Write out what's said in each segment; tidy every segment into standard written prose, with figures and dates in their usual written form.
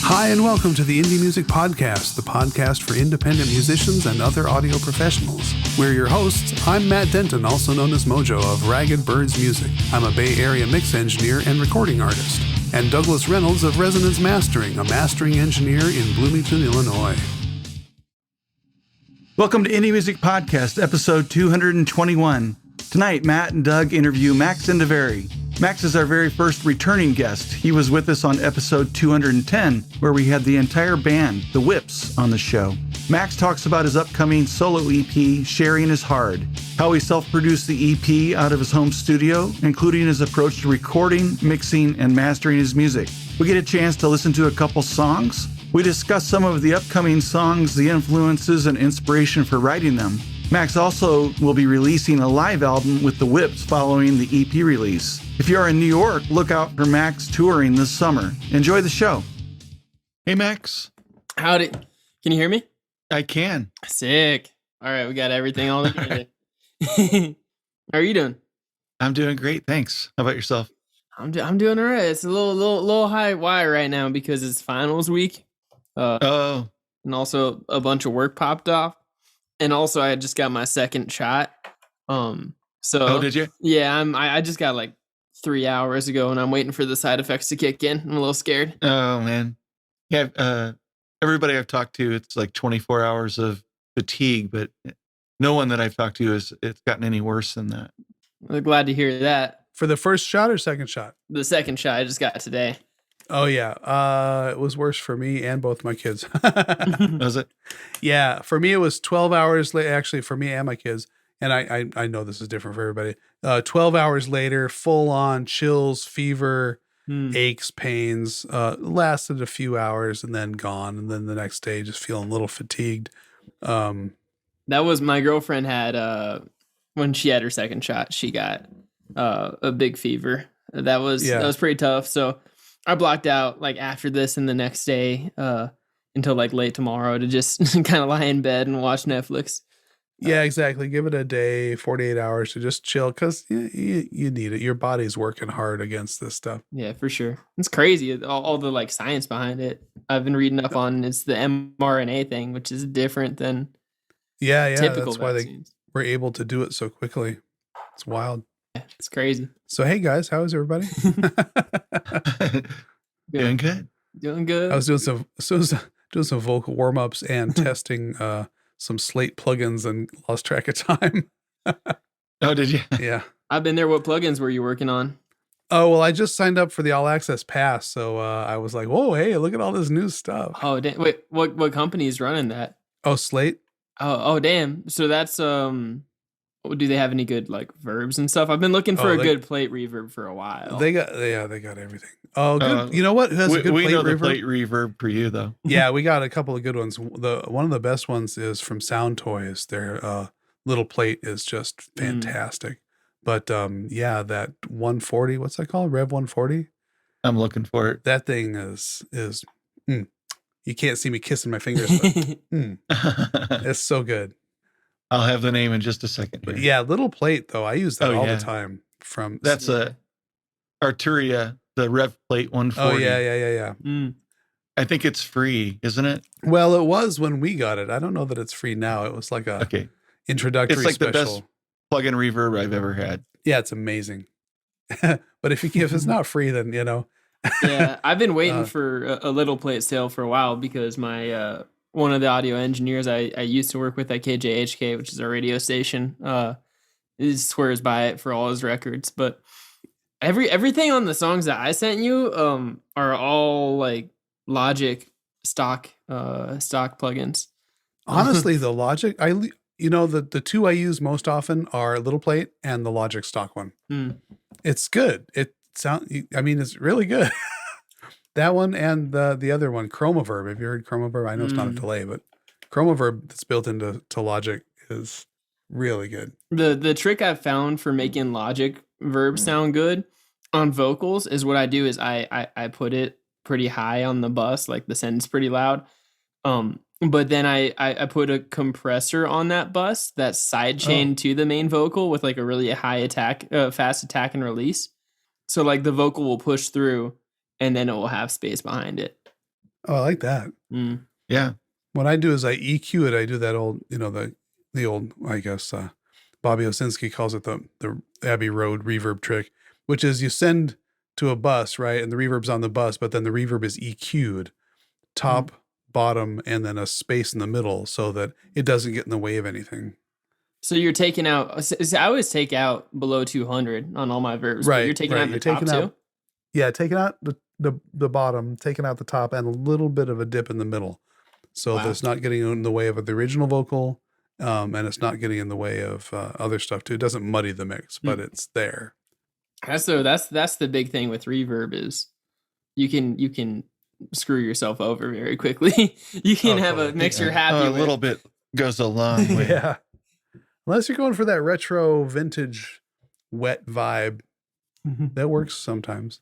Hi, and welcome to the Indie Music Podcast, the podcast for independent musicians and other audio professionals. We're your hosts. I'm Matt Denton, also known as Mojo of Ragged Birds Music. I'm a Bay Area mix engineer and recording artist. And Douglas Reynolds of Resonance Mastering, a mastering engineer in Bloomington, Illinois. Welcome to Indie Music Podcast, episode 221. Tonight, Matt and Doug interview Max Indeveri. Max is our very first returning guest. He was with us on episode 210, where we had the entire band, the Whips, on the show. Max talks about his upcoming solo EP, Sharing is Hard, how he self-produced the EP out of his home studio, including his approach to recording, mixing, and mastering his music. We get a chance to listen to a couple songs. We discuss some of the upcoming songs, the influences, and inspiration for writing them. Max also will be releasing a live album with the Whips following the EP release. If you are in New York, look out for Max touring this summer. Enjoy the show. Hey, Max. Howdy. Can you hear me? I can. Sick. All right, we got everything all together. How are you doing? I'm doing great, thanks. How about yourself? I'm doing all right. It's a little high wire right now because it's finals week. And also a bunch of work popped off. And also I just got my second shot. So did you? Yeah, I just got like 3 hours ago, and I'm waiting for the side effects to kick in. I'm a little scared. Oh man. Yeah, everybody I've talked to, it's like 24 hours of fatigue, but no one that I've talked to it's gotten any worse than that. I'm glad to hear that. For the first shot or second shot? The second shot I just got today. Oh, yeah. It was worse for me and both my kids. Was it? Yeah. For me, it was 12 hours late. Actually, for me and my kids. And I know this is different for everybody. 12 hours later, full on chills, fever, aches, pains, lasted a few hours and then gone. And then the next day, just feeling a little fatigued. That was my girlfriend had, when she had her second shot, she got a big fever. That was pretty tough. So I blocked out like after this and the next day until like late tomorrow to just kind of lie in bed and watch Netflix. Yeah, exactly. Give it a day, 48 hours to just chill because you need it. Your body's working hard against this stuff. Yeah, for sure. It's crazy. All the like science behind it. I've been reading up on it's the mRNA thing, which is different than typical that's why vaccines. they were able to do it so quickly. It's wild. Yeah, it's crazy. So, hey guys, how is everybody? Doing good. Doing good. I was doing some vocal warm-ups and testing some Slate plugins and lost track of time. Oh, did you? Yeah. I've been there. What plugins were you working on? Oh, well, I just signed up for the All Access Pass, so I was like, whoa, hey, look at all this new stuff. Oh, damn. Wait, what company is running that? Oh, Slate? Oh, damn. So that's do they have any good like verbs and stuff? I've been looking for a good plate reverb for a while. They got everything. Oh, good. You know what? Who has a good we plate know reverb? the plate reverb for you though. Yeah, we got a couple of good ones. One of the best ones is from Sound Toys. Their little plate is just fantastic. But that 140, what's that called? Rev 140? I'm looking for it. That thing is you can't see me kissing my fingers, but it's so good. I'll have the name in just a second here. But yeah, little plate though. I use that all the time. That's a Arturia, the Rev Plate 140. Oh yeah. I think it's free, isn't it? Well, it was when we got it. I don't know that it's free now. It was like a introductory It's like special. the best plug-in reverb I've ever had. Yeah, it's amazing. But if it's not free, then Yeah, I've been waiting for a little plate sale for a while because my one of the audio engineers I used to work with at KJHK, which is our radio station, he swears by it for all his records. But everything on the songs that I sent you are all like Logic stock plugins. Honestly, the Logic, the two I use most often are Little Plate and the Logic stock one. It's good. It's really good. That one and the other one, Chromaverb. Have you heard Chromaverb? I know it's not a delay, but Chromaverb that's built into Logic is really good. The trick I've found for making Logic verbs sound good on vocals is what I do is I put it pretty high on the bus, like the send's pretty loud. But then I put a compressor on that bus that's side chained to the main vocal with like a really high fast attack and release. So like the vocal will push through and then it will have space behind it. Oh, I like that. Yeah. What I do is I EQ it. I do that old, the old, I guess, Bobby Osinski calls it the Abbey Road reverb trick, which is you send to a bus, right? And the reverb's on the bus, but then the reverb is EQ'd top, bottom, and then a space in the middle so that it doesn't get in the way of anything. So you're taking out, I always take out below 200 on all my verbs, right? But you're taking out the top too? Yeah, taking out the bottom, taking out the top, and a little bit of a dip in the middle. So that it's not getting in the way of the original vocal, and it's not getting in the way of other stuff too. It doesn't muddy the mix, but it's there. That's the big thing with reverb is you can screw yourself over very quickly. You can have a mix you're happy with. A little bit goes a long way. Yeah. Unless you're going for that retro vintage wet vibe. That works sometimes.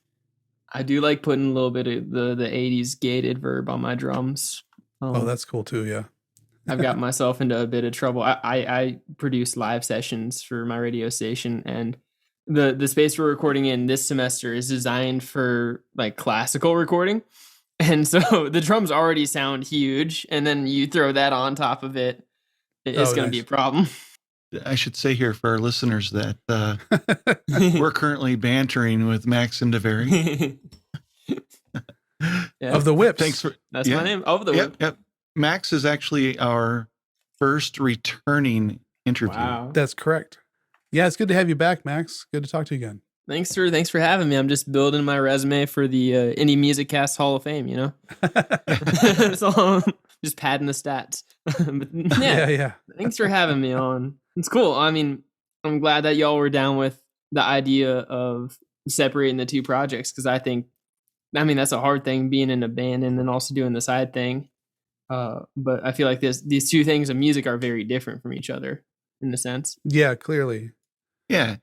I do like putting a little bit of the 80s gated verb on my drums. That's cool too, yeah. I've got myself into a bit of trouble. I produce live sessions for my radio station, and the space we're recording in this semester is designed for like classical recording. And so the drums already sound huge, and then you throw that on top of it, it's going to be a problem. I should say here for our listeners that we're currently bantering with Max Indeveri. Of the Whips. Thanks for that's my name. Of the Whip. Yep. Max is actually our first returning interview. Wow. That's correct. Yeah, it's good to have you back, Max. Good to talk to you again. Thanks for having me. I'm just building my resume for the Indie Music Cast Hall of Fame, So just padding the stats. But yeah. Thanks for having me on. It's cool. I mean, I'm glad that y'all were down with the idea of separating the two projects, because I think, that's a hard thing, being in a band and then also doing the side thing. But I feel like these two things of music are very different from each other in a sense. Yeah, clearly. Yeah.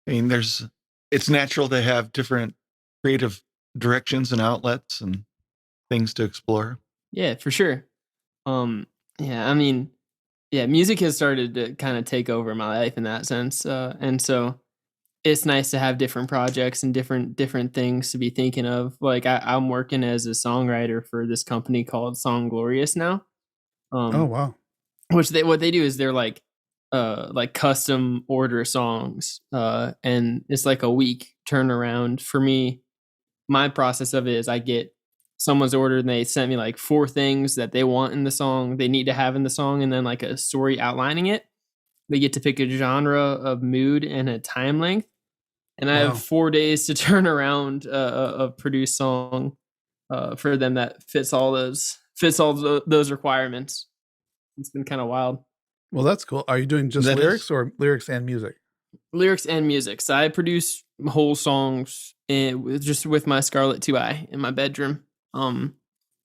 I mean, it's natural to have different creative directions and outlets and things to explore. Yeah, for sure. Music has started to kind of take over my life in that sense. And so it's nice to have different projects and different things to be thinking of. Like I'm working as a songwriter for this company called Song Glorious now. Oh, wow. Which what they do is they're like custom order songs. And it's like a week turnaround for me. My process of it is I get someone's order and they sent me like 4 things that they want in the song, they need to have in the song, and then like a story outlining it. They get to pick a genre of mood and a time length. And I have 4 days to turn around a produced song for them that fits all those requirements. It's been kind of wild. Well, that's cool. Are you doing just lyrics or lyrics and music? Lyrics and music. So I produce whole songs just with my Scarlett 2i in my bedroom,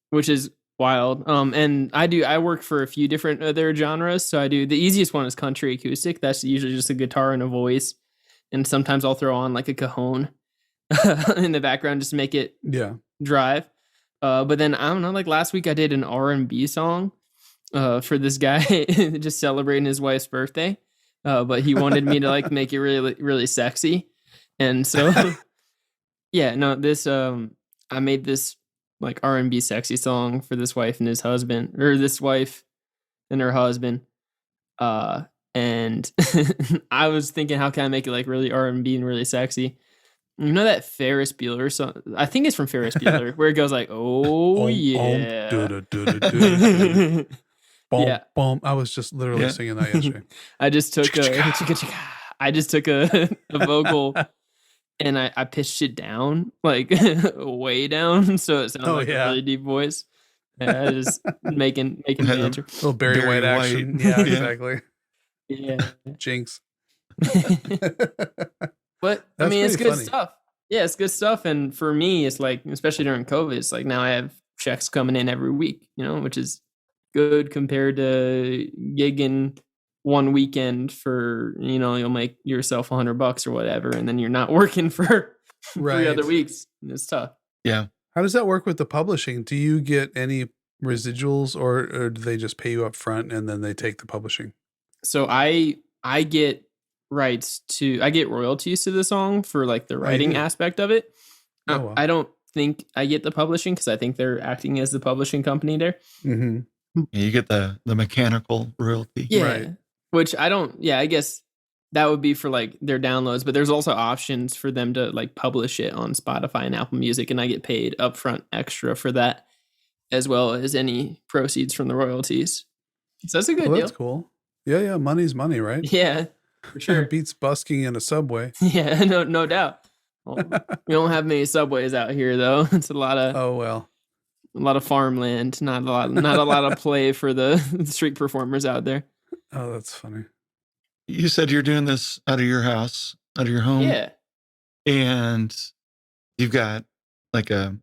which is wild. And I work for a few different other genres. So the easiest one is country acoustic. That's usually just a guitar and a voice. And sometimes I'll throw on like a cajon in the background just to make it drive. But then I don't know, like last week I did an R&B song for this guy just celebrating his wife's birthday. But he wanted me to like make it really, really sexy. And so, I made this like R&B sexy song for this wife and his husband, or this wife and her husband. And I was thinking, how can I make it like really R&B and really sexy? You know that Ferris Bueller song? I think it's from Ferris Bueller, where it goes like, "Oh yeah." Yeah. I was just literally singing that yesterday. I just took a vocal and I pitched it down, like way down, so it sounds like a really deep voice. Yeah, just making the intro. Little Barry White action. Yeah, exactly. Yeah. Jinx. But I mean, it's good stuff. Yeah, it's good stuff. And for me, it's like, especially during COVID, it's like now I have checks coming in every week, which is good compared to gigging one weekend for, you'll make yourself $100 or whatever, and then you're not working for 3 other weeks. It's tough. Yeah. How does that work with the publishing? Do you get any residuals, or do they just pay you up front and then they take the publishing? So I get royalties to the song for like the writing aspect of it. Oh, wow. I don't think I get the publishing because I think they're acting as the publishing company there. Mm-hmm. Yeah, you get the mechanical royalty. Yeah. Right. Which I don't, yeah, I guess that would be for like their downloads, but there's also options for them to like publish it on Spotify and Apple Music, and I get paid upfront extra for that, as well as any proceeds from the royalties. So that's a good deal. That's cool. Yeah. Money's money, right? Yeah, for sure. It beats busking in a subway. Yeah, no doubt. Well, we don't have many subways out here though. It's a lot of farmland, not a lot of play for the street performers out there. Oh, that's funny. You said you're doing this out of your house, out of your home. Yeah. And you've got like a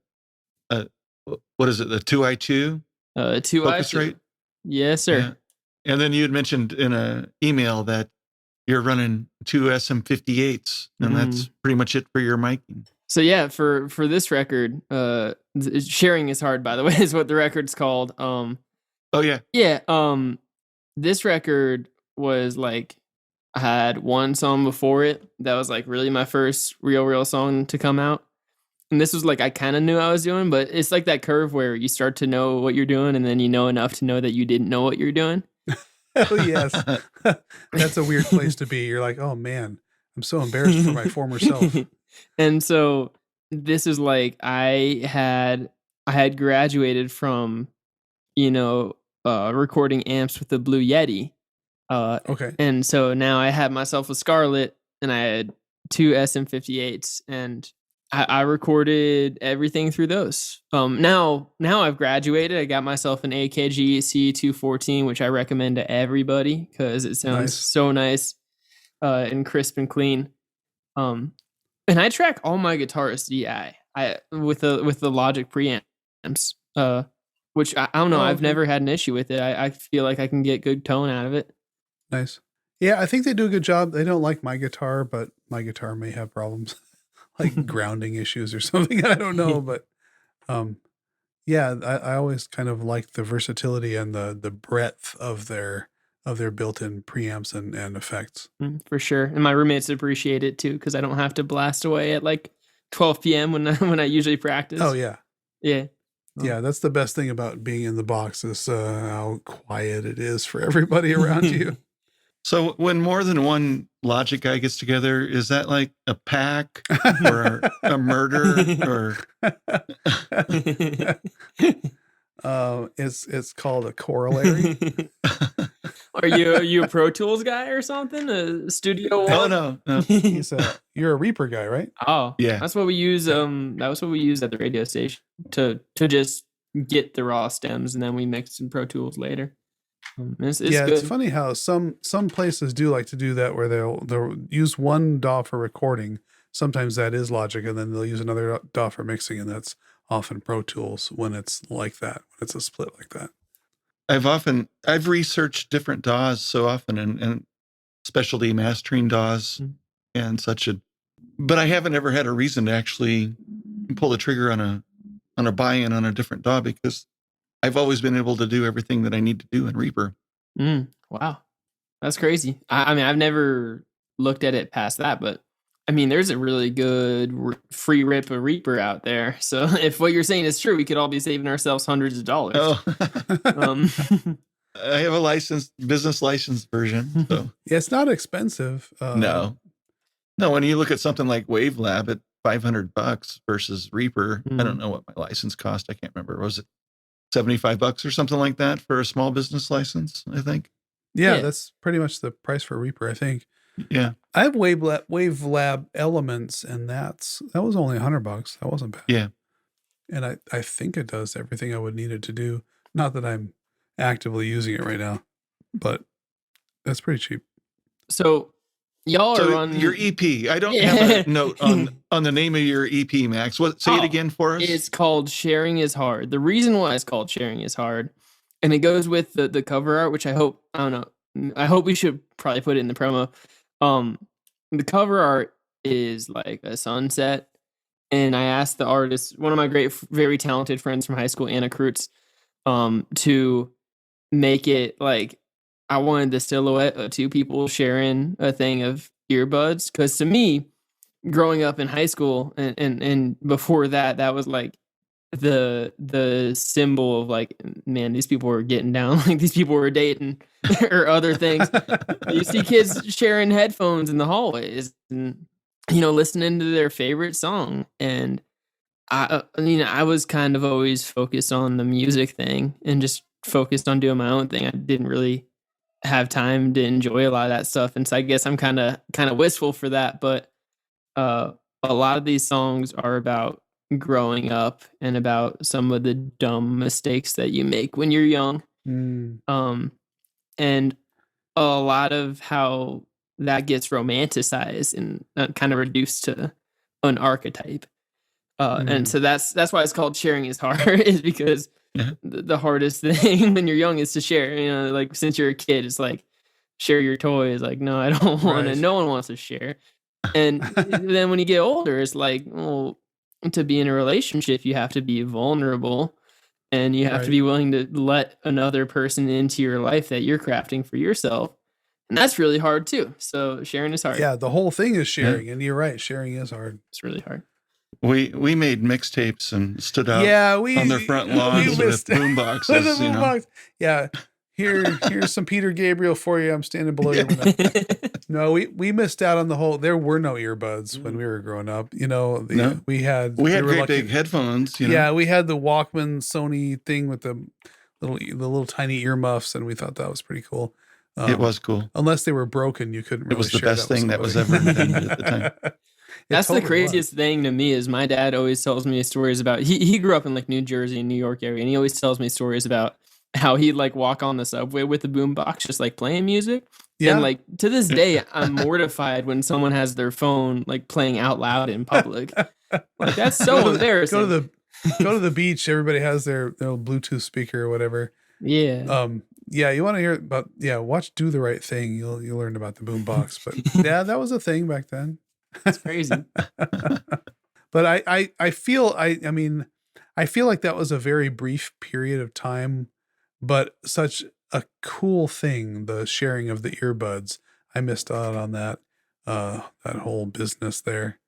what is it? The 2i2? 2i2. Focus rate? Yes, sir. Yeah. And then you had mentioned in an email that you're running 2 SM58s, and that's pretty much it for your miking. So yeah, for this record, sharing is hard, by the way, is what the record's called. Oh yeah. Yeah. This record was like, I had one song before it that was like really my first real song to come out. And this was like, I kind of knew I was doing, but it's like that curve where you start to know what you're doing and then you know enough to know that you didn't know what you're doing. Oh, yes. That's a weird place to be. You're like, oh man, I'm so embarrassed for my former self. And so this is like, I had graduated from, recording amps with the Blue Yeti. Okay. And so now I had myself a Scarlett and I had 2 SM58s and I recorded everything through those. Now I've graduated. I got myself an AKG C214, which I recommend to everybody because it sounds so nice and crisp and clean. And I track all my guitarists DI with the Logic preamps, which I don't know. I've never had an issue with it. I feel like I can get good tone out of it. Nice. Yeah, I think they do a good job. They don't like my guitar, but my guitar may have problems. Like grounding issues or something. I don't know, but yeah, I always kind of like the versatility and the breadth of their built-in preamps and effects. For sure. And my roommates appreciate it too, because I don't have to blast away at like 12 p.m. when I usually practice. Oh yeah. Yeah. Yeah, that's the best thing about being in the box is how quiet it is for everybody around you. So when more than one Logic guy gets together, is that like a pack or a murder or It's called a corollary. Are you a Pro Tools guy or something? A Studio One? Oh no. You're a Reaper guy, right? Oh yeah. That's what we use. That was what we used at the radio station to just get the raw stems, and then we mixed in Pro Tools later. It's good. It's funny how some places do like to do that, where they'll use one DAW for recording. Sometimes that is Logic, and then they'll use another DAW for mixing, and that's often Pro Tools when it's like that, when it's a split like that. I've researched different DAWs so often and specialty mastering DAWs and such, but I haven't ever had a reason to actually pull the trigger on a buy-in on a different DAW because I've always been able to do everything that I need to do in Reaper. Wow. That's crazy. I mean, I've never looked at it past that, but I mean, there's a really good free rip of Reaper out there. So if what you're saying is true, we could all be saving ourselves hundreds of dollars. Oh. I have a business license version. So yeah, it's not expensive. No, when you look at something like Wavelab at $500 versus Reaper, I don't know what my license cost. I can't remember. Was it $75 or something like that for a small business license? I think. Yeah, that's pretty much the price for Reaper, I think. Yeah, I have Wavelab Elements, and that was only $100. That wasn't bad. Yeah, and I think it does everything I would need it to do. Not that I'm actively using it right now, but that's pretty cheap. So y'all are on your EP. I don't have a note on the name of your EP, Max. Say it again for us. It's called Sharing is Hard. The reason why it's called Sharing is Hard, and it goes with the cover art, which I hope we should probably put it in the promo. The cover art is like a sunset, and I asked the artist, one of my great, very talented friends from high school, Anna Kreutz, to make it like, I wanted the silhouette of two people sharing a thing of earbuds, because to me, growing up in high school and before that, that was like the symbol of like, man, these people were getting down, like these people were dating or other things. You see kids sharing headphones in the hallways and, you know, listening to their favorite song. And I was kind of always focused on the music thing and just focused on doing my own thing. I didn't really have time to enjoy a lot of that stuff. And so I guess I'm kind of wistful for that. But a lot of these songs are about growing up and about some of the dumb mistakes that you make when you're young. And a lot of how that gets romanticized and kind of reduced to an archetype. And so that's why it's called Sharing is Hard, is because the hardest thing when you're young is to share. You know, like since you're a kid, it's like share your toys. Like, no, I don't want to. No one wants to share. And then when you get older, it's like, well, to be in a relationship, you have to be vulnerable and you have to be willing to let another person into your life that you're crafting for yourself. And that's really hard too. So sharing is hard. Yeah, the whole thing is sharing. And you're right, sharing is hard. It's really hard. We made mixtapes and stood out on their front lawns with boom boxes. Yeah. Here's some Peter Gabriel for you. I'm standing below you. No, we missed out on the whole. There were no earbuds when we were growing up. You know, we had great big headphones. You know? Yeah, we had the Walkman Sony thing with the little tiny earmuffs, and we thought that was pretty cool. It was cool. Unless they were broken, you couldn't really. It was the best thing that was ever invented at the time. That's totally the craziest thing to me is my dad always tells me stories about, he grew up in like New Jersey and New York area, and he always tells me stories about how he'd like walk on the subway with the boombox just like playing music. Yeah. And like to this day, I'm mortified when someone has their phone like playing out loud in public. Like that's so embarrassing. Go to the beach. Everybody has their Bluetooth speaker or whatever. Yeah. Yeah, you want to hear about watch Do the Right Thing. You'll learn about the boombox. But yeah, that was a thing back then. It's crazy. But I feel like that was a very brief period of time, but such a cool thing, the sharing of the earbuds. I missed out on that whole business there.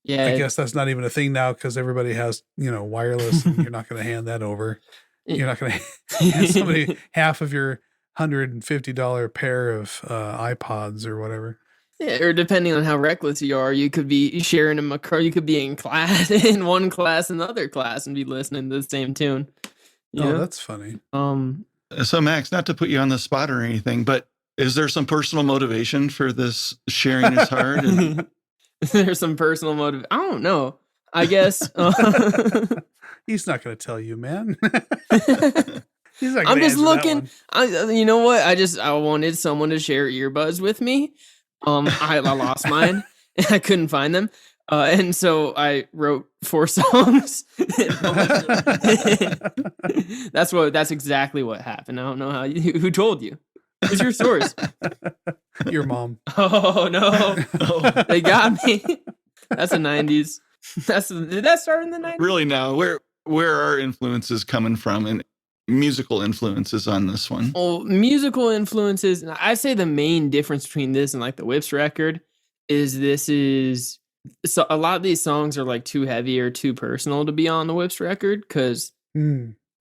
Yeah. I guess that's not even a thing now because everybody has, wireless, and you're not going to hand that over. You're not going to hand somebody half of your $150 pair of iPods or whatever. Yeah, or depending on how reckless you are, you could be sharing a car. You could be in class, in one class, and the other class, and be listening to the same tune. That's funny. So Max, not to put you on the spot or anything, but is there some personal motivation for this sharing is hard? There's some personal motive. I don't know. I guess he's not going to tell you, man. I'm just looking. You know what? I wanted someone to share earbuds with me. I lost mine and I couldn't find them. And so I wrote 4 songs. That's exactly what happened. I don't know who told you. Who's your source? Your mom. Oh no. They got me. That's the 90s. Did that start in the 90s? Really now, where are influences coming from and musical influences on this one? Well, musical influences, I'd say the main difference between this and like the Whips record is so a lot of these songs are like too heavy or too personal to be on the Whips record, because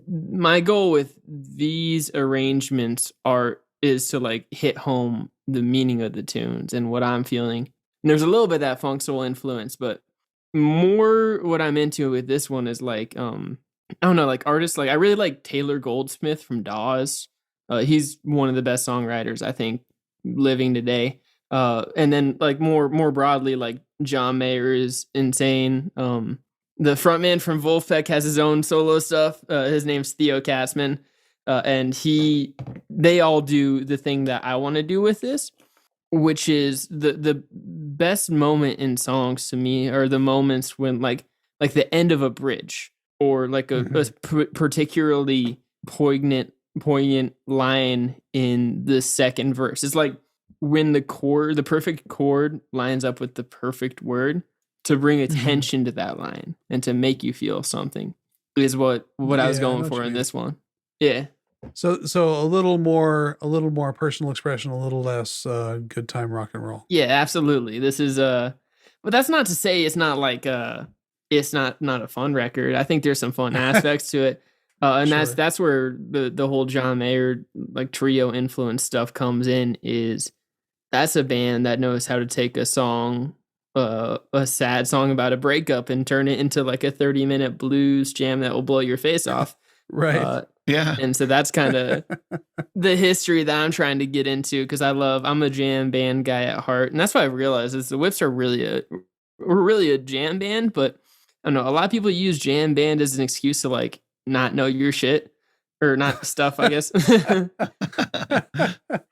my goal with these arrangements is to like hit home the meaning of the tunes and what I'm feeling. And there's a little bit of that funk soul influence, but more what I'm into with this one is like I don't know, like artists, like I really like Taylor Goldsmith from Dawes. He's one of the best songwriters I think living today. And then like more broadly, like John Mayer is insane. The frontman from Wolfpack has his own solo stuff. His name's Theo Katzman, and they all do the thing that I want to do with this, which is the best moment in songs to me are the moments when like the end of a bridge. Or like a particularly poignant line in the second verse. It's like when the perfect chord lines up with the perfect word to bring attention to that line and to make you feel something is what I was going for in this one. Yeah. So a little more personal expression, a little less good time rock and roll. Yeah, absolutely. This is But that's not to say it's not like it's not a fun record. I think there's some fun aspects to it. And Sure. that's where the whole John Mayer like trio influence stuff comes in. Is that's a band that knows how to take a song, a sad song about a breakup, and turn it into like a 30-minute blues jam that will blow your face off. Right. Yeah. And so that's kind of the history that I'm trying to get into, because I'm a jam band guy at heart, and that's what I realized is the Whips are really a jam band. But I don't know, a lot of people use jam band as an excuse to like not know your shit or not stuff, I guess.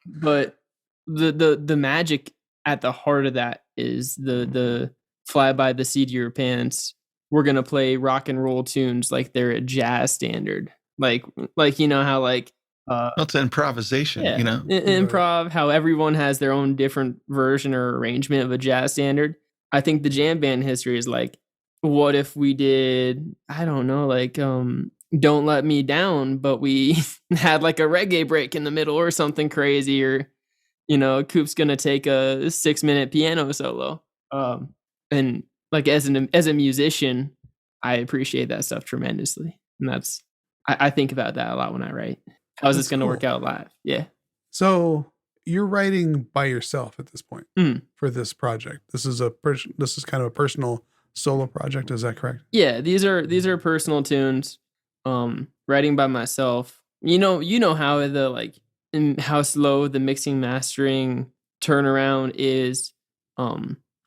But the magic at the heart of that is the fly by the seat of your pants. We're gonna play rock and roll tunes like they're a jazz standard, like you know how like it's improvisation, you know, improv. How everyone has their own different version or arrangement of a jazz standard. I think the jam band history is like, what if we did, I don't know, like Don't Let Me Down, but we had like a reggae break in the middle or something crazy, or you know, Coop's gonna take a 6-minute piano solo. And like as a musician, I appreciate that stuff tremendously, and that's I think about that a lot when I write. How's this gonna work out live? Yeah. So you're writing by yourself at this point for this project. This is kind of a personal solo project. Is that correct? Yeah, these are personal tunes. Writing by myself. You know how how slow the mixing mastering turnaround is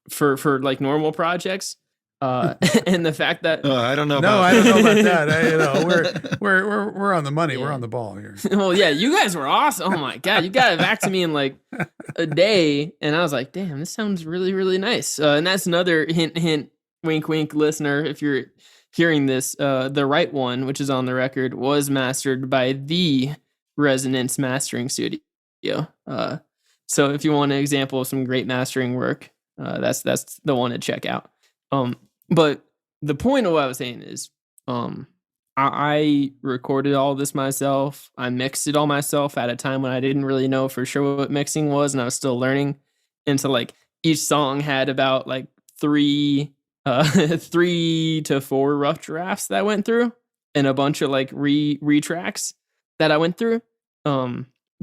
for like normal projects. And the fact that I don't know. No, I don't know about that. We're on the money. Yeah. We're on the ball here. Well, yeah, you guys were awesome. Oh my god, you got it back to me in like a day, and I was like, damn, this sounds really, really nice. And that's another hint, wink, wink, listener. If you're hearing this, the right one, which is on the record, was mastered by the Resonance Mastering Studio. So if you want an example of some great mastering work, that's the one to check out. But the point of what I was saying is, I recorded all this myself. I mixed it all myself at a time when I didn't really know for sure what mixing was, and I was still learning. And so like each song had about like 3 to 4 rough drafts that I went through, and a bunch of like retracks that I went through.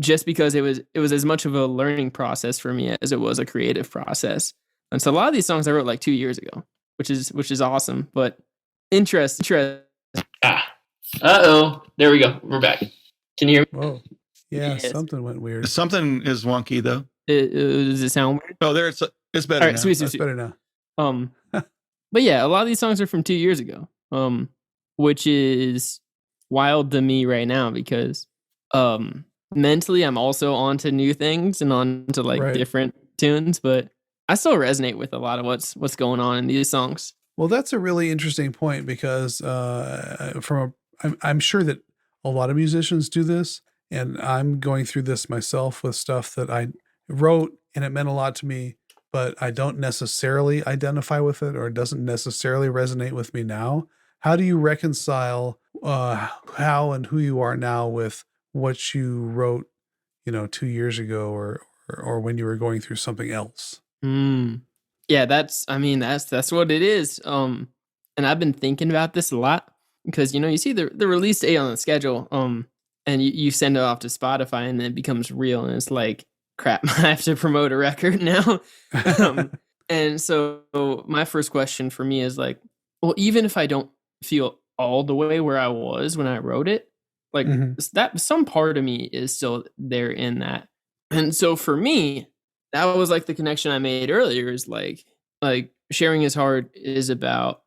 Just because it was as much of a learning process for me as it was a creative process. And so a lot of these songs I wrote like 2 years ago, which is awesome, but interest. There we go. We're back. Can you hear me? Whoa. Yeah, yes. Something went weird. Something is wonky though. Does it sound weird? Oh, there it's better. All right, now. sweet. Better now. But yeah, a lot of these songs are from 2 years ago. Which is wild to me right now because mentally I'm also onto new things and onto like different tunes, but I still resonate with a lot of what's going on in these songs. Well, that's a really interesting point because I'm sure that a lot of musicians do this, and I'm going through this myself with stuff that I wrote and it meant a lot to me, but I don't necessarily identify with it, or it doesn't necessarily resonate with me now. How do you reconcile how and who you are now with what you wrote, 2 years ago or when you were going through something else? Yeah, that's what it is. And I've been thinking about this a lot because, you see the release date on the schedule, and you send it off to Spotify and then it becomes real. And it's like, crap, I have to promote a record now. And so my first question for me is like, well, even if I don't feel all the way where I was when I wrote it, like that some part of me is still there in that. And so for me, that was like the connection I made earlier is like sharing is hard is about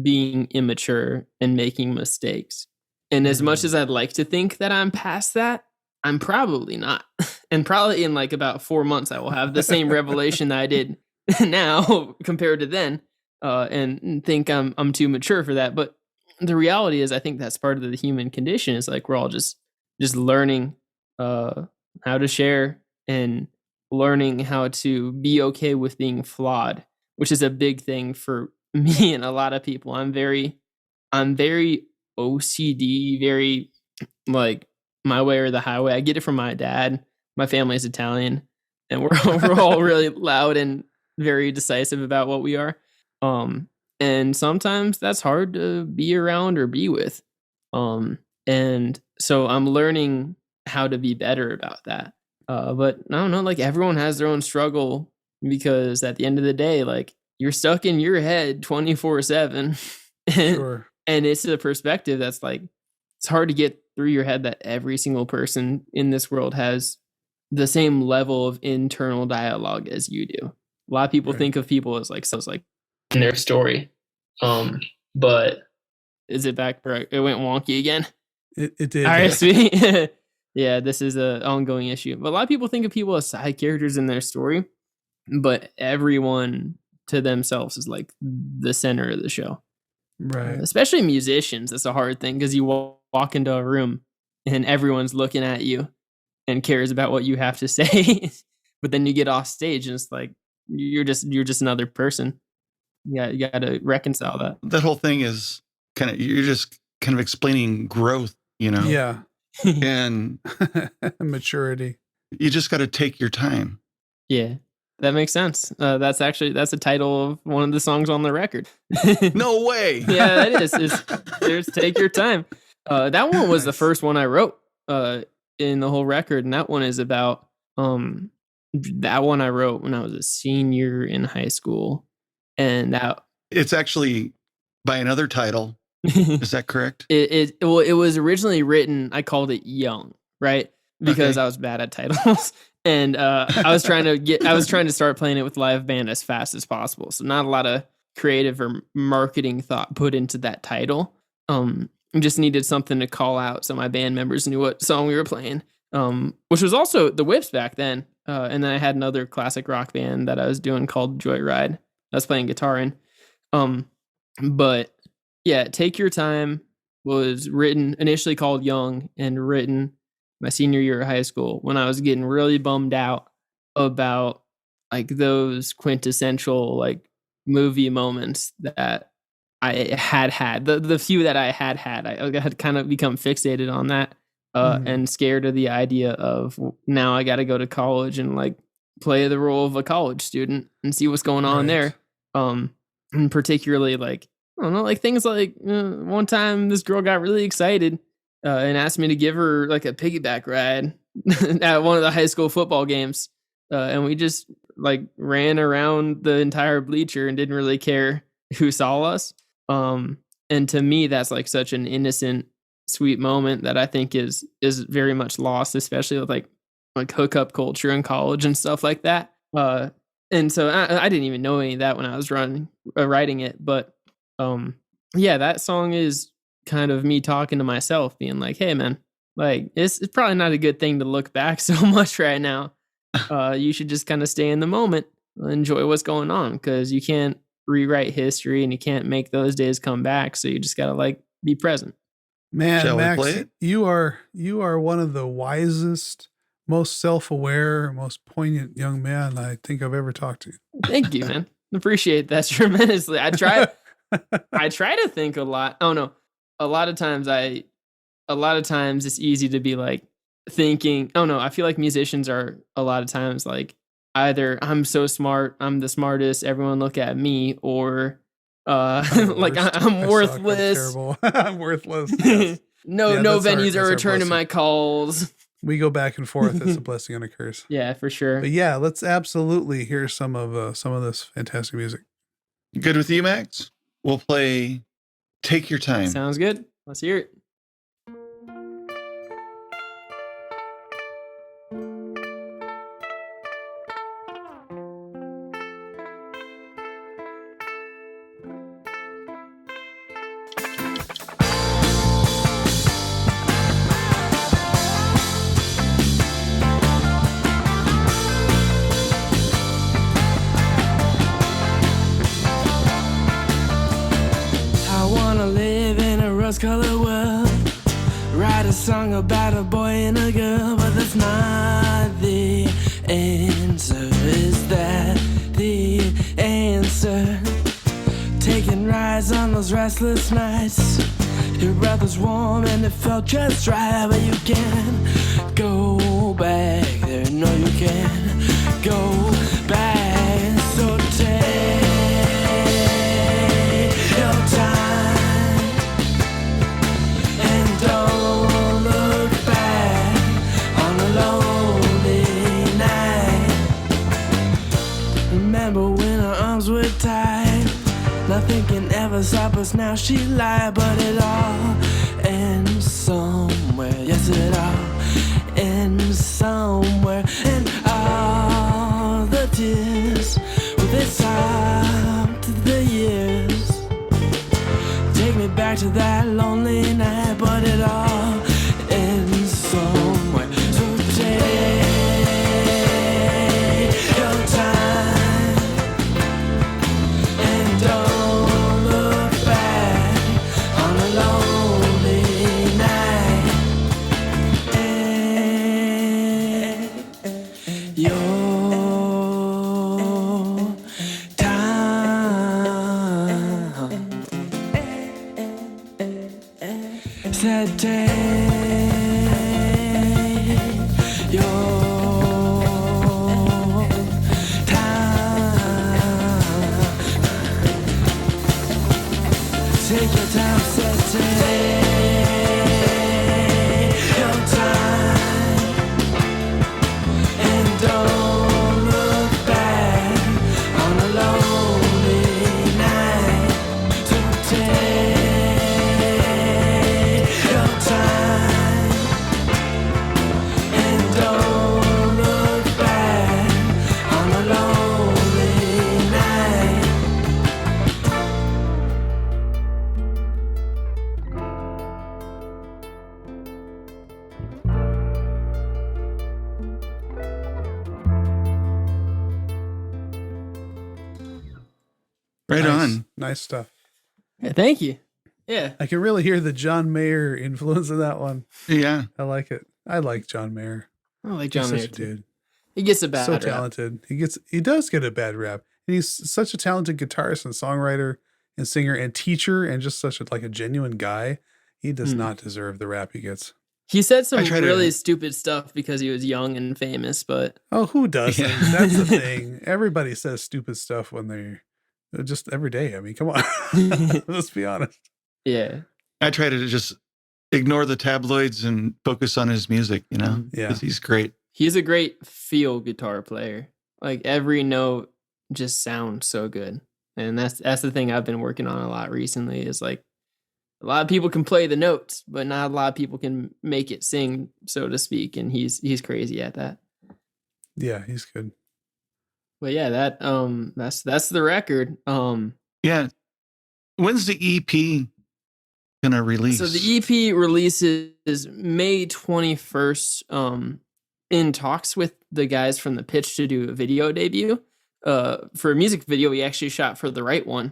being immature and making mistakes. And as much as I'd like to think that I'm past that, I'm probably not. And probably in like about 4 months, I will have the same revelation that I did now compared to then, and think I'm too mature for that. But the reality is, I think that's part of the human condition. Is like we're all just learning how to share and learning how to be okay with being flawed, which is a big thing for me and a lot of people. I'm very OCD, very like my way or the highway. I get it from my dad. My family is Italian, and we're all really loud and very decisive about what we are. And sometimes that's hard to be around or be with. And so I'm learning how to be better about that. But I don't know, like everyone has their own struggle, because at the end of the day, like you're stuck in your head 24/7. Sure. And it's a perspective that's like, it's hard to get through your head that every single person in this world has the same level of internal dialogue as you do. A lot of people think of people as like, in their story. But is it back where it went wonky again? It did. All right, sweet. Yeah, this is an ongoing issue. But a lot of people think of people as side characters in their story, but everyone to themselves is like the center of the show. Right. Especially musicians. That's a hard thing, because you walk into a room and everyone's looking at you and cares about what you have to say. But then you get off stage and it's like you're just another person. Yeah, you got to reconcile that. That whole thing is you're just kind of explaining growth, you know? Yeah. And maturity. You just got to take your time. Yeah, that makes sense. That's the title of one of the songs on the record. No way. Yeah, it is. There's Take Your Time. That one was the first one I wrote in the whole record, and that one is about that one I wrote when I was a senior in high school, and that it's actually by another title. Is that correct? It was originally written, I called it Young, right? Because I was bad at titles. And I was trying to start playing it with live band as fast as possible. So not a lot of creative or marketing thought put into that title. I just needed something to call out so my band members knew what song we were playing. Which was also the Whips back then. And then I had another classic rock band that I was doing called Joyride. I was playing guitar in. But yeah, Take Your Time was written, initially called Young, and written my senior year of high school when I was getting really bummed out about like those quintessential like movie moments that I had. The few that I had, I had kind of become fixated on that and scared of the idea of now I got to go to college and like play the role of a college student and see what's going on there. And particularly like, I don't know, like things like one time this girl got really excited and asked me to give her like a piggyback ride at one of the high school football games. And we just like ran around the entire bleacher and didn't really care who saw us. And to me, that's like such an innocent, sweet moment that I think is very much lost, especially with like hookup culture in college and stuff like that. And so I didn't even know any of that when I was writing it, but yeah, that song is kind of me talking to myself, being like, hey man, like it's probably not a good thing to look back so much right now. You should just kind of stay in the moment, enjoy what's going on, because you can't rewrite history and you can't make those days come back. So you just gotta like be present. Man, Shall Max, we play it? you are one of the wisest, most self-aware, most poignant young man I think I've ever talked to. Thank you, man. Appreciate that tremendously. I try to think a lot. Oh no. A lot of times it's easy to be like thinking, oh no, I feel like musicians are a lot of times like either I'm so smart, I'm the smartest, everyone look at me, or like I'm worthless. I'm worthless. Yes. No venues are returning my calls. We go back and forth. It's a blessing and a curse. Yeah, for sure. But yeah, let's absolutely hear some of this fantastic music. Good with you, Max? We'll play Take Your Time. Sounds good. Let's hear it. Color world, write a song about a boy and a girl, but that's not the answer. Is that the answer? Taking rides on those restless nights, your breath was warm and it felt just right, but you can't go back there. No, you can't go back. So arms were tied. Nothing can ever stop us now, she lied. But it all ends somewhere. Yes, it all ends somewhere. And all the tears, well, they stopped the years. Take me back to that lonely night. But it all ends somewhere. So take your time and don't look back on a lonely night. Your time said take your time. Take your time, said take your time and don't look back on a lonely night. So take your time and don't look back on a lonely night. Right Nice. on. Nice stuff. Yeah, thank you. Yeah. I can really hear the John Mayer influence in that one. Yeah. I like it. I like John Mayer. I like He's John such Mayer a too. dude. He gets a bad So rap. talented. He does get a bad rap. And he's such a talented guitarist and songwriter and singer and teacher and just such a genuine guy. He does not deserve the rap he gets. He said some I try to- really stupid stuff because he was young and famous, but Oh, who doesn't? Yeah. That's the thing. Everybody says stupid stuff when they're just every day. I mean, come on. Let's be honest. yeah. I try to just ignore the tabloids and focus on his music, you know? Yeah. 'Cause he's great. He's a great feel guitar player. Like every note just sounds so good. And that's the thing I've been working on a lot recently is like a lot of people can play the notes, but not a lot of people can make it sing, so to speak. And he's crazy at that. Yeah, he's good. But yeah, that's the record. Yeah. When's the EP gonna release? So the EP releases May 21st. In talks with the guys from the Pitch to do a video debut. For a music video, we actually shot for the right one.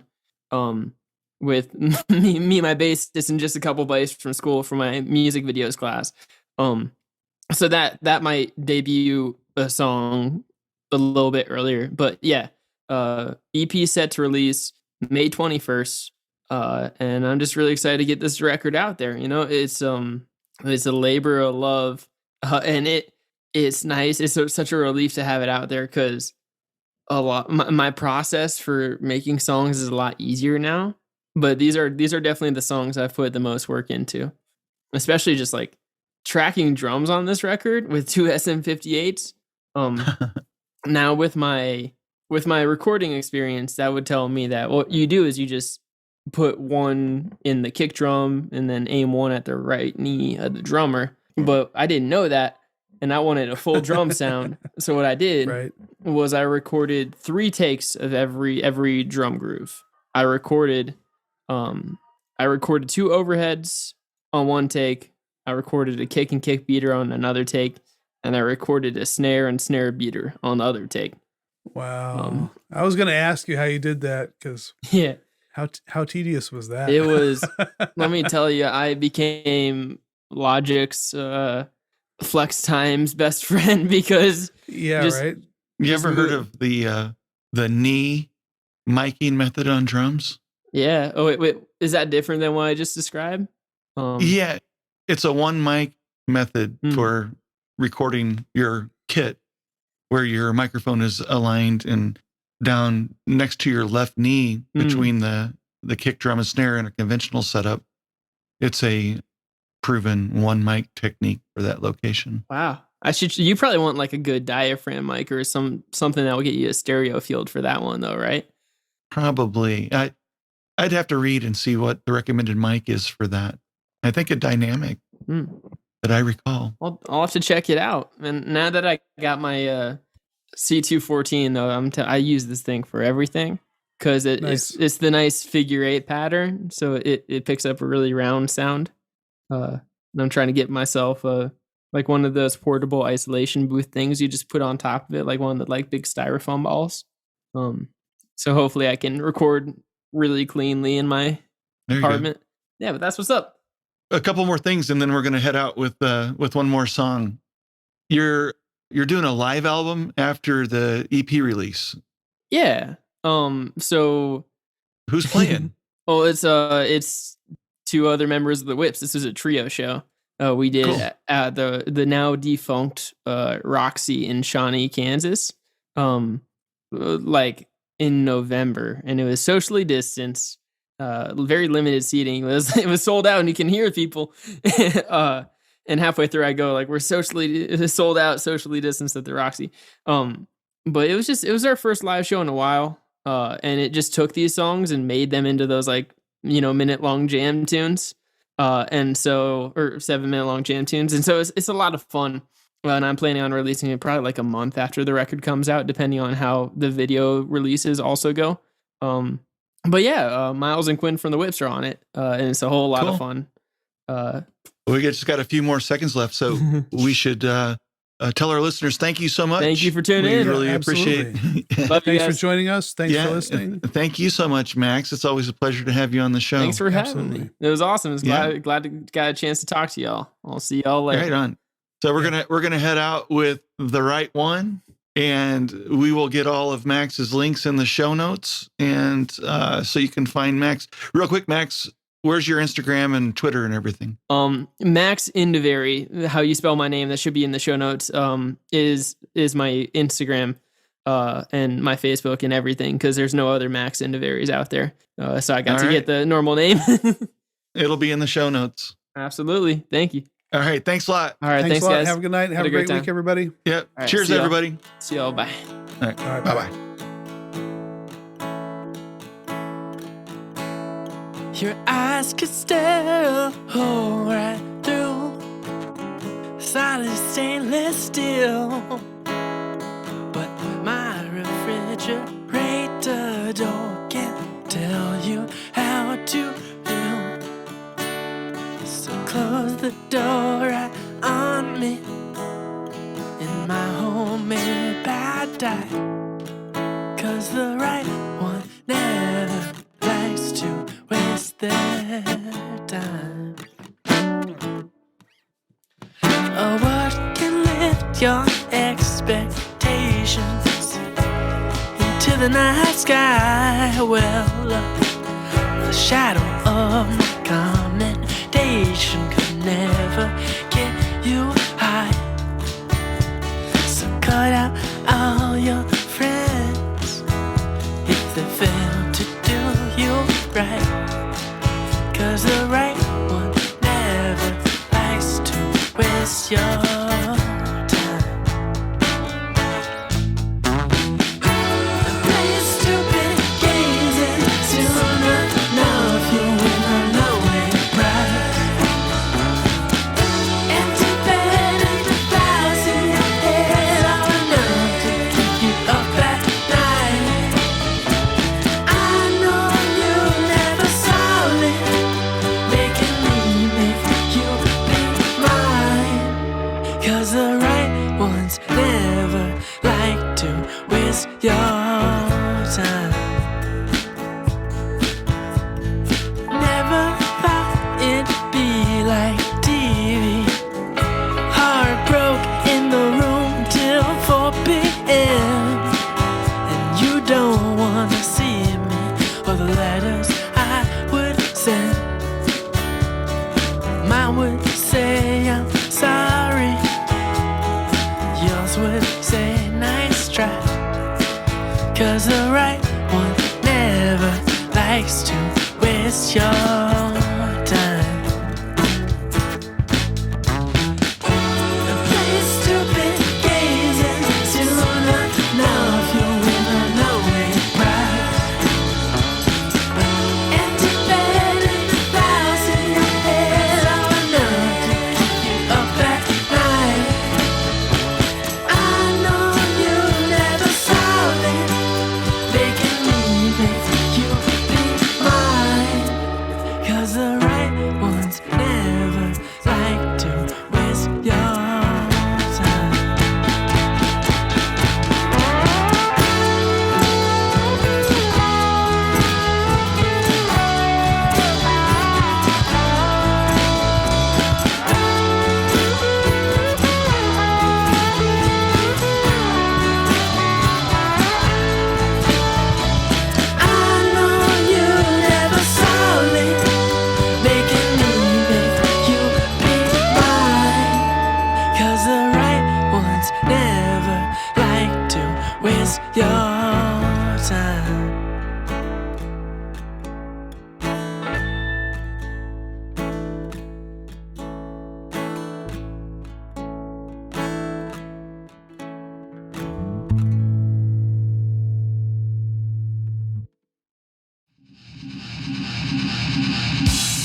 With me and my bassist and just a couple buddies from school for my music videos class. So that might debut a song a little bit earlier. But yeah, EP set to release May 21st. And I'm just really excited to get this record out there. You know, it's a labor of love, and it's nice. It's such a relief to have it out there because my process for making songs is a lot easier now. But these are definitely the songs I've put the most work into, especially just like tracking drums on this record with two SM58s. Now with my recording experience, that would tell me that what you do is you just put one in the kick drum and then aim one at the right knee of the drummer. But I didn't know that, and I wanted a full drum sound. So what I did was I recorded 3 takes of every drum groove. I recorded 2 overheads on one take. I recorded a kick and kick beater on another take, and I recorded a snare and snare beater on the other take. Wow. I was going to ask you how you did that because Yeah. how tedious was that? It was, let me tell you, I became Logic's Flex Time's best friend because right. You ever heard of the knee miking method on drums? Yeah. Oh, wait. Is that different than what I just described? Yeah. It's a one mic method for recording your kit where your microphone is aligned and down next to your left knee between the kick drum and snare in a conventional setup. It's a proven one mic technique for that location. Wow. You probably want like a good diaphragm mic or something that will get you a stereo field for that one though, right? probably. I'd have to read and see what the recommended mic is for that. I think a dynamic that I recall. I'll have to check it out. And now that I got my C214, though, I use this thing for everything because it's the nice figure 8 pattern, so it picks up a really round sound. And I'm trying to get myself like one of those portable isolation booth things you just put on top of it, like one of the like big styrofoam balls. So hopefully I can record really cleanly in my apartment. Yeah, but that's what's up. A couple more things, and then we're going to head out with one more song. You're doing a live album after the EP release. Yeah. So who's playing? Well, it's 2 other members of the Whips. This is a trio show. We did at the now defunct Roxy in Shawnee, Kansas, like in November, and it was socially distanced, very limited seating. It was sold out, and you can hear people. And halfway through, I go like, "We're socially sold out, socially distanced at the Roxy." But it was our first live show in a while, and it just took these songs and made them into those like minute long jam tunes. And so, or 7-minute long jam tunes. And so it's a lot of fun. And I'm planning on releasing it probably like a month after the record comes out, depending on how the video releases also go. But yeah, Miles and Quinn from the Whips are on it. And it's a whole lot of fun. We just got a few more seconds left, so we should tell our listeners thank you so much. Thank you for tuning in. We really appreciate it. Thanks for joining us. Thanks for listening. Thank you so much, Max. It's always a pleasure to have you on the show. Thanks for having me. It was awesome. Glad to got a chance to talk to y'all. I'll see y'all later. Right on. So we're gonna head out with The Right One, and we will get all of Max's links in the show notes, and so you can find Max. Real quick, Max, where's your Instagram and Twitter and everything? Max Indeveri, how you spell my name, that should be in the show notes, is my Instagram and my Facebook and everything, because there's no other Max Indeveris out there. So I got to get the normal name. It'll be in the show notes. Absolutely. Thank you. All right. Thanks a lot. All right. Thanks, guys. Have a good night. Have a great week, everybody. Yep. Right, cheers, everybody. See y'all. Bye. All right. Bye-bye. Your eyes could stare a hole right through solid stainless steel, but my refrigerator door can't tell you how to feel. So close the door right on me in my homemade paradise, 'cause the right one never likes to waste their time. A word can lift your expectations into the night sky. Well, the shadow of my commendation could never get you high. So cut out all your friends if they fail to do you right, 'cause the right one never likes to waste your time. A place to be gazing, soon enough you will know it right. Empty bed and the flies in your head are enough to keep you up at night. I know you never saw it, making me make you be mine, 'cause the right ones never like to waste your time. Never thought it'd be like TV. Heart broke in the room till 4 p.m. And you don't wanna see me or the letters I would send. Mine would say I'm sorry, yours would say nice try, 'cause the right one never likes to waste your time. A place to be gazing, soon enough you will know it right.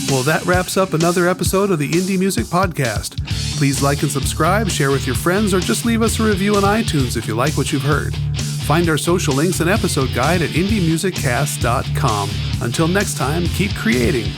Well, that wraps up another episode of the Indie Music Podcast. Please like and subscribe, share with your friends, or just leave us a review on iTunes if you like what you've heard. Find our social links and episode guide at indiemusiccast.com. Until next time, keep creating.